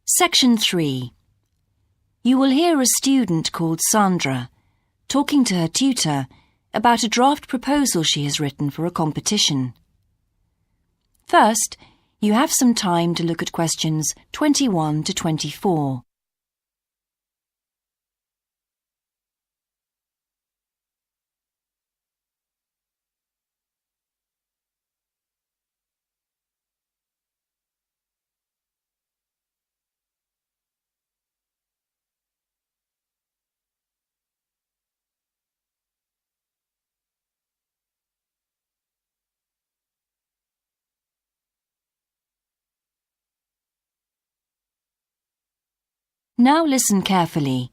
Section 3. You will hear a student called Sandra talking to her tutor about a draft proposal she has written for a competition. First, you have some time to look at questions 21 to 24. Now listen carefully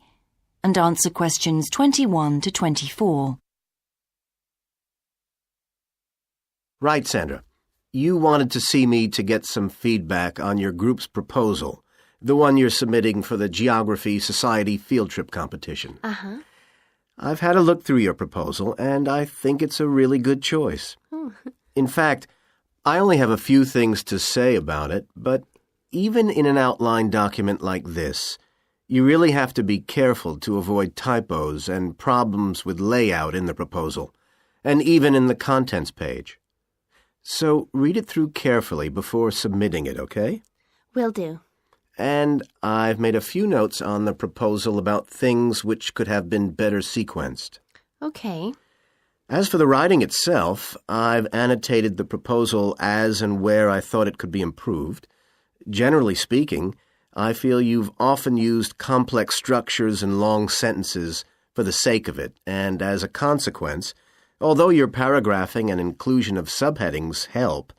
and answer questions 21 to 24. Right, Sandra. You wanted to see me to get some feedback on your group's proposal, the one you're submitting for the Geography Society field trip competition. Uh-huh. I've had a look through your proposal, and I think it's a really good choice. In fact, I only have a few things to say about it, but even in an outline document like this, you really have to be careful to avoid typos and problems with layout in the proposal, and even in the contents page. So read it through carefully before submitting it, okay? Will do. And I've made a few notes on the proposal about things which could have been better sequenced. Okay. As for the writing itself, I've annotated the proposal as and where I thought it could be improved. Generally speaking, I feel you've often used complex structures and long sentences for the sake of it, and as a consequence, although your paragraphing and inclusion of subheadings help,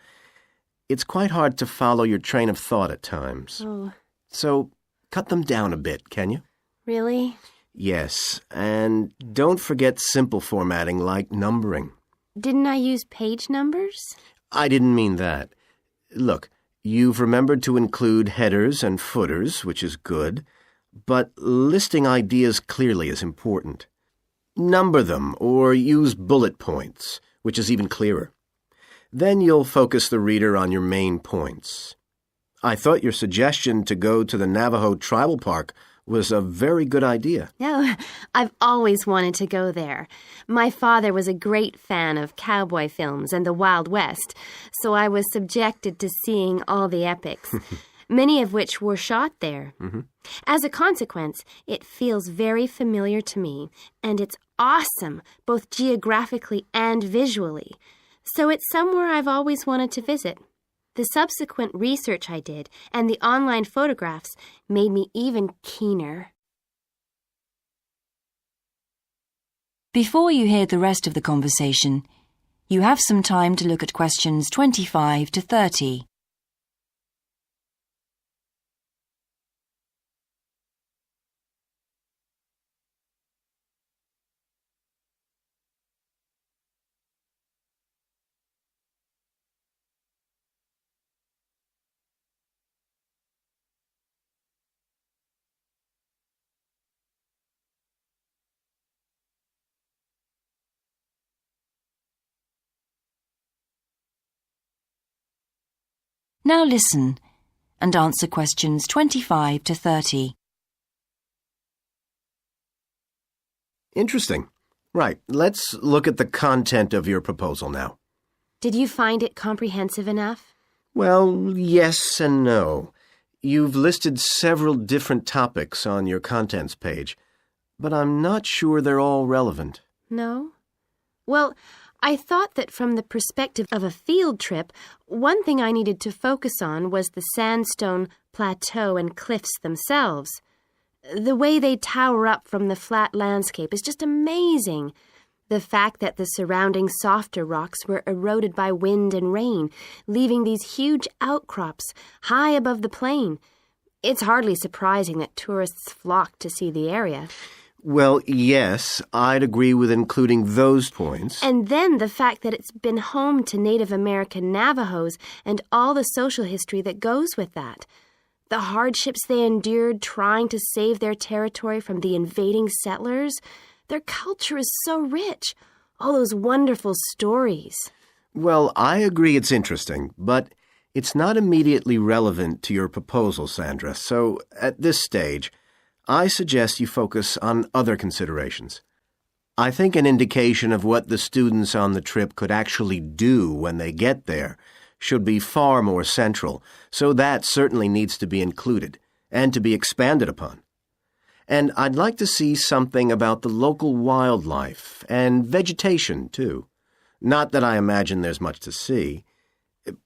it's quite hard to follow your train of thought at times. Oh. So cut them down a bit, can you? Really? Yes, and don't forget simple formatting like numbering. Didn't I use page numbers? I didn't mean that. Look, you've remembered to include headers and footers, which is good, but listing ideas clearly is important. Number them or use bullet points, which is even clearer. Then you'll focus the reader on your main points. I thought your suggestion to go to the Navajo Tribal Park was a very good idea. No, I've always wanted to go there. My father was a great fan of cowboy films and the Wild West, so I was subjected to seeing all the epics, many of which were shot there. Mm-hmm. As a consequence, it feels very familiar to me, and it's awesome, both geographically and visually. So it's somewhere I've always wanted to visit. The subsequent research I did and the online photographs made me even keener. Before you hear the rest of the conversation, you have some time to look at questions 25 to 30. Now listen and answer questions 25 to 30. Interesting. Right, let's look at the content of your proposal now. Did you find it comprehensive enough? Well, yes and no. You've listed several different topics on your contents page, but I'm not sure they're all relevant. No? Well, I thought that from the perspective of a field trip, one thing I needed to focus on was the sandstone plateau and cliffs themselves. The way they tower up from the flat landscape is just amazing. The fact that the surrounding softer rocks were eroded by wind and rain, leaving these huge outcrops high above the plain. It's hardly surprising that tourists flock to see the area. Well, yes, I'd agree with including those points. And then the fact that it's been home to Native American Navajos and all the social history that goes with that. The hardships they endured trying to save their territory from the invading settlers. Their culture is so rich. All those wonderful stories. Well, I agree it's interesting, but It's not immediately relevant to your proposal, Sandra, so at this stage, I suggest you focus on other considerations. I think an indication of what the students on the trip could actually do when they get there should be far more central, so that certainly needs to be included and to be expanded upon. And I'd like to see something about the local wildlife and vegetation, too. Not that I imagine there's much to see.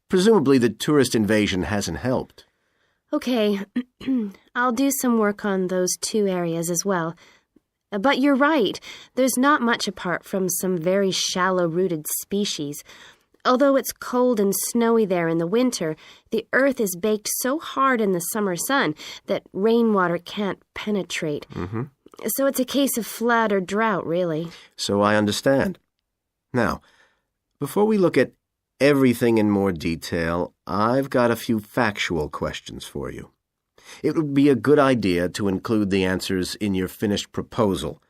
Presumably the tourist invasion hasn't helped. Okay, I'll do some work on those two areas as well. But you're right, there's not much apart from some very shallow-rooted species. Although it's cold and snowy there in the winter, the earth is baked so hard in the summer sun that rainwater can't penetrate. So it's a case of flood or drought, really. So I understand. Now, before we look at everything in more detail, I've got a few factual questions for you. It would be a good idea to include the answers in your finished proposal,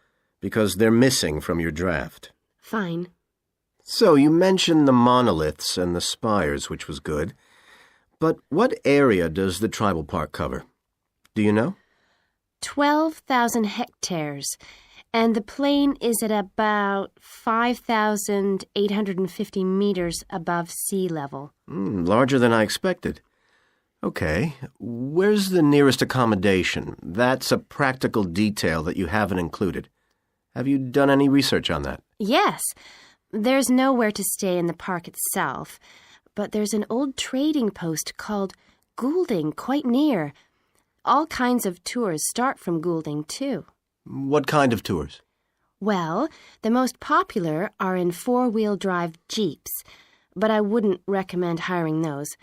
because they're missing from your draft. Fine. So you mentioned the monoliths and the spires, which was good. But what area does the tribal park cover? Do you know? 12,000 hectares, and the plain is at about 5,850 meters above sea level. Larger than I expected. Okay, where's the nearest accommodation? That's a practical detail that you haven't included. Have you done any research on that? Yes, there's nowhere to stay in the park itself, but there's an old trading post called Goulding quite near. All kinds of tours start from Goulding, too. What kind of tours? Well, the most popular are in four-wheel drive Jeeps, but I wouldn't recommend hiring those.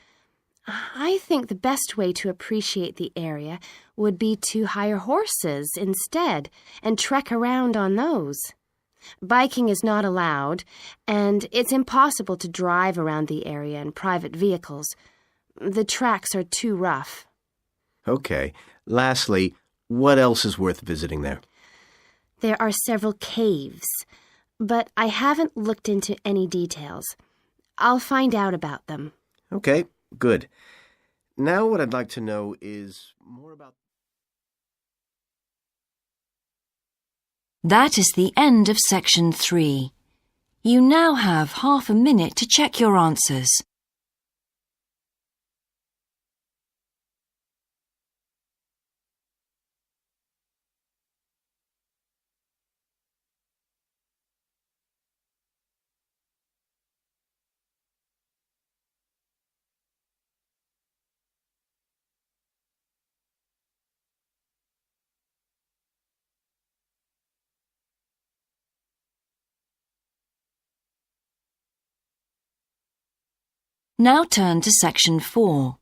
I think the best way to appreciate the area would be to hire horses instead and trek around on those. Biking is not allowed, and it's impossible to drive around the area in private vehicles. The tracks are too rough. Okay. Lastly, what else is worth visiting there? There are several caves, but I haven't looked into any details. I'll find out about them. Okay, good. Now what I'd like to know is more about... That is the end of section 3. You now have half a minute to check your answers. Now turn to section 4.